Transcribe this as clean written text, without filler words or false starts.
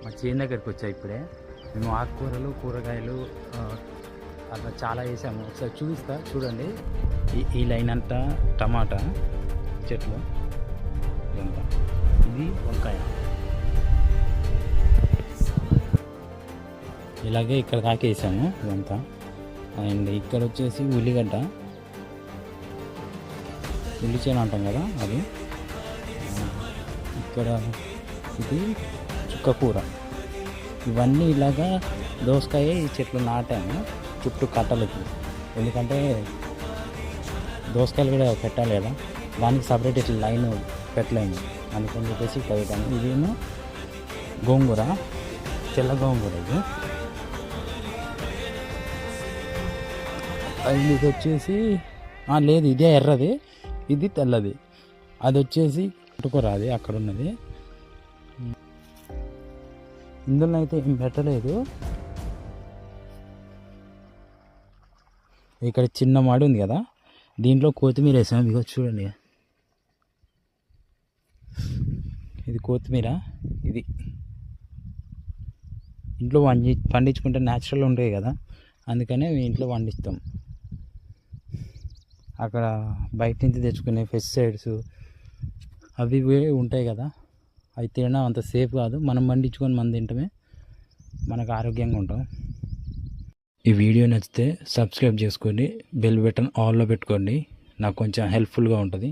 మా చేను దగ్గరికి వచ్చాయి ఇప్పుడే. మేము ఆకుకూరలు కూరగాయలు అట్లా చాలా వేసాము. ఒకసారి చూపిస్తా చూడండి. ఈ లైన్ అంతా టమాటా చెట్లు, ఇదంతా ఇది వంకాయ. ఇలాగే ఇక్కడ దాకా వేసాము ఇదంతా. అండ్ ఇక్కడ వచ్చేసి ఉల్లిగడ్డ, ఉల్లి చేను అంటాం కదా అది. ఇక్కడ ఇది చుక్కకూర. ఇవన్నీ ఇలాగా దోసకాయ ఈ చెట్లు నాటాము చుట్టూ కట్టలకి. ఎందుకంటే దోసకాయలు కూడా పెట్టాలి కదా, దానికి సపరేట్ ఇట్లా లైన్ పెట్టలేము, అందుకని చెప్పేసి ఇక్కడ పెట్టాము. ఇదేమో గోంగూర, తెల్ల గోంగూర. ఇది వచ్చేసి లేదు, ఇదే ఎర్రది, ఇది తెల్లది. అది వచ్చేసి పుట్టుకూర, అది అక్కడ ఉన్నది. ఇందులో అయితే ఏం పెట్టలేదు. ఇక్కడ చిన్న మాడి ఉంది కదా, దీంట్లో కొత్తిమీర వేసాము. ఇదిగో చూడండి, ఇది కొత్తిమీర. ఇది ఇంట్లో పండించుకుంటే న్యాచురల్ ఉంటాయి కదా, అందుకనే మేము ఇంట్లో పండిస్తాం. అక్కడ బయట నుంచి తెచ్చుకునే పెస్టిసైడ్స్ అవి ఉంటాయి కదా, అవి తినడం అంత సేఫ్ కాదు. మనం పండించుకొని మనం తింటమే మనకు ఆరోగ్యంగా ఉంటాం. ఈ వీడియో నచ్చితే సబ్స్క్రైబ్ చేసుకోండి, బెల్ బటన్ ఆల్లో పెట్టుకోండి, నాకు కొంచెం హెల్ప్ఫుల్గా ఉంటుంది.